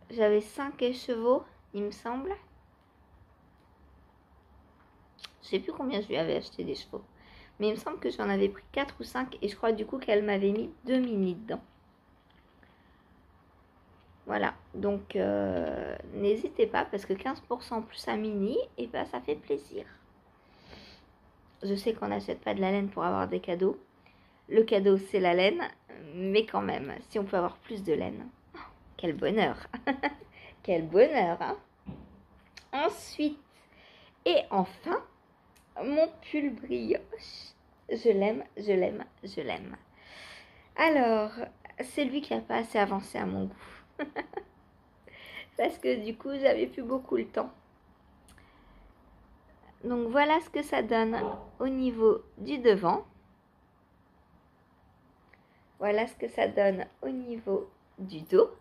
5 écheveaux, il me semble. Je sais plus combien je lui avais acheté des chevaux. Mais il me semble que j'en avais pris 4 ou 5 et je crois du coup qu'elle m'avait mis 2 mini dedans. Voilà, donc n'hésitez pas parce que 15% plus un mini, et ben ça fait plaisir. Je sais qu'on n'achète pas de la laine pour avoir des cadeaux. Le cadeau c'est la laine, mais quand même, si on peut avoir plus de laine. Oh, quel bonheur. Quel bonheur, hein. Ensuite, et enfin, mon pull brioche. Je l'aime, je l'aime, je l'aime. Alors, c'est lui qui n'a pas assez avancé à mon goût. Parce que du coup, j'avais plus beaucoup le temps. Donc voilà ce que ça donne au niveau du devant. Voilà ce que ça donne au niveau du dos.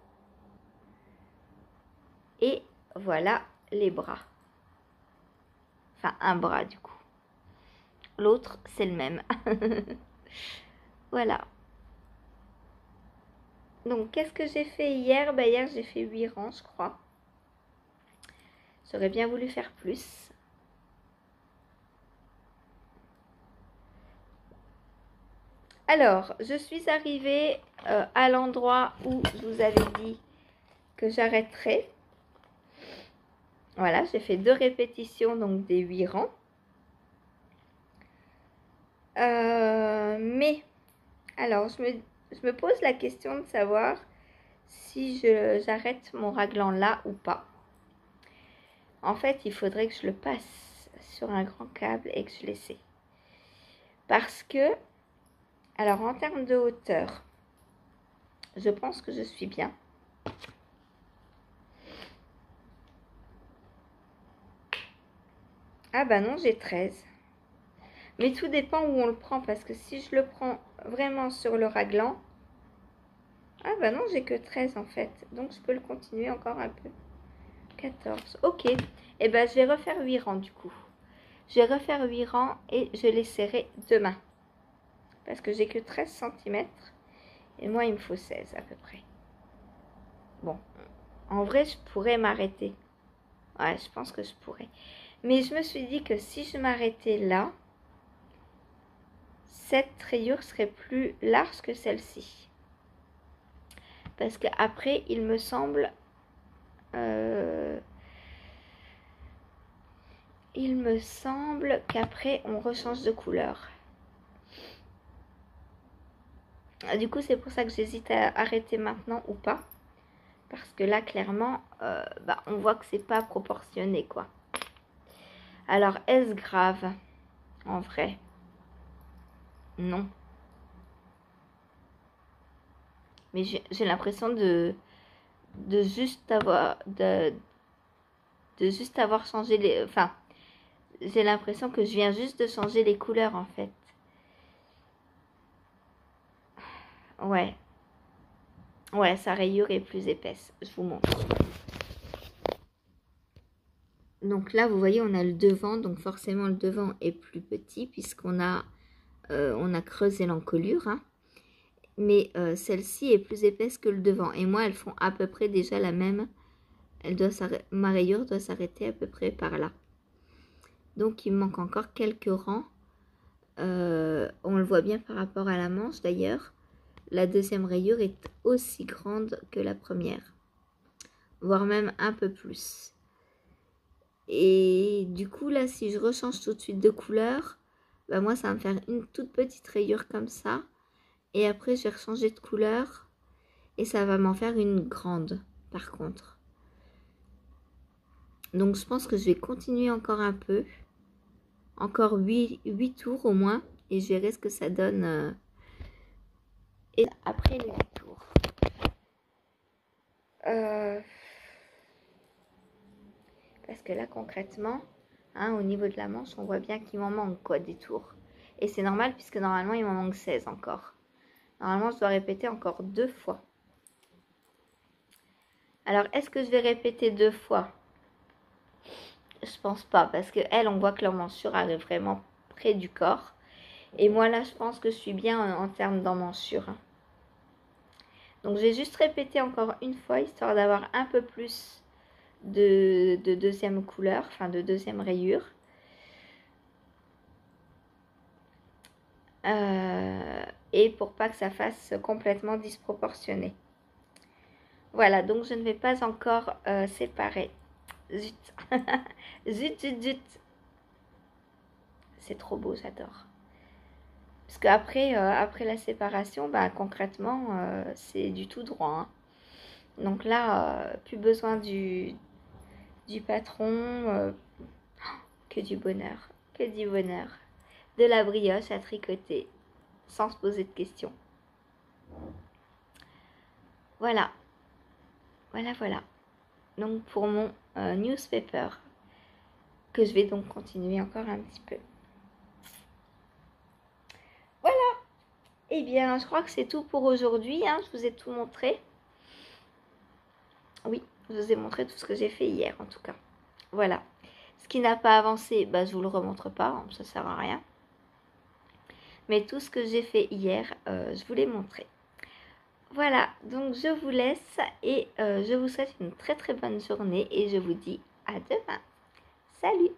Et voilà les bras. Enfin, un bras du coup. L'autre, c'est le même. Voilà. Donc, qu'est-ce que j'ai fait hier? Hier, j'ai fait 8 rangs, je crois. J'aurais bien voulu faire plus. Alors, je suis arrivée à l'endroit où je vous avais dit que j'arrêterais. Voilà, j'ai fait 2 répétitions, donc des 8 rangs. Mais, alors, je me pose la question de savoir si j'arrête mon raglan là ou pas. En fait, il faudrait que je le passe sur un grand câble et que je l'essaie. Parce que, alors en termes de hauteur, je pense que je suis bien. Ah bah non, j'ai 13. Mais tout dépend où on le prend, parce que si je le prends vraiment sur le raglan, ah bah non, j'ai que 13 en fait. Donc je peux le continuer encore un peu. 14, ok. Et ben je vais refaire 8 rangs du coup. Je vais refaire 8 rangs et je l'essaierai demain. Parce que j'ai que 13 cm. Et moi, il me faut 16 à peu près. Bon, en vrai, je pourrais m'arrêter. Ouais, je pense que je pourrais. Mais je me suis dit que si je m'arrêtais là, cette rayure serait plus large que celle-ci. Parce qu'après, il me semble... qu'après, on rechange de couleur. Du coup, c'est pour ça que j'hésite à arrêter maintenant ou pas. Parce que là, clairement, on voit que c'est pas proportionné, quoi. Alors, est-ce grave? En vrai, non. Mais j'ai l'impression de juste avoir... de juste avoir changé les... Enfin, j'ai l'impression que je viens juste de changer les couleurs, en fait. Ouais. Ouais, sa rayure est plus épaisse. Je vous montre. Donc là, vous voyez, on a le devant. Donc forcément, le devant est plus petit puisqu'on a, on a creusé l'encolure. Hein. Mais celle-ci est plus épaisse que le devant. Et moi, elles font à peu près déjà la même. Ma rayure doit s'arrêter à peu près par là. Donc, il me manque encore quelques rangs. On le voit bien par rapport à la manche d'ailleurs. La deuxième rayure est aussi grande que la première. Voire même un peu plus. Et du coup, là, si je rechange tout de suite de couleur, moi, ça va me faire une toute petite rayure comme ça. Et après, je vais rechanger de couleur. Et ça va m'en faire une grande, par contre. Donc, je pense que je vais continuer encore un peu. Encore 8 tours au moins. et je verrai ce que ça donne et après les tours. Parce que là concrètement, hein, au niveau de la manche, on voit bien qu'il m'en manque quoi des tours. Et c'est normal puisque normalement il m'en manque 16 encore. Normalement je dois répéter encore 2 fois. Alors est-ce que je vais répéter 2 fois? Je pense pas parce que elles, on voit que l'emmanchure arrive vraiment près du corps. Et moi là je pense que je suis bien en termes d'emmanchure. Donc j'ai juste répété encore une fois histoire d'avoir un peu plus de deuxième couleur, enfin de deuxième rayure. Et pour pas que ça fasse complètement disproportionné. Voilà, donc je ne vais pas encore séparer. Zut. Zut, zut, zut. C'est trop beau, j'adore. Parce qu'après après la séparation, bah, concrètement, c'est du tout droit. Hein. Donc là, plus besoin du patron. Que du bonheur, que du bonheur. De la brioche à tricoter, sans se poser de questions. Voilà. Voilà, voilà. Donc pour mon newspaper, que je vais donc continuer encore un petit peu. Voilà. Eh bien, je crois que c'est tout pour aujourd'hui. Hein. Je vous ai tout montré. Oui, je vous ai montré tout ce que j'ai fait hier, en tout cas. Voilà. Ce qui n'a pas avancé, bah, je vous le remontre pas. Ça sert à rien. Mais tout ce que j'ai fait hier, je vous l'ai montré. Voilà, donc je vous laisse et je vous souhaite une très très bonne journée et je vous dis à demain. Salut!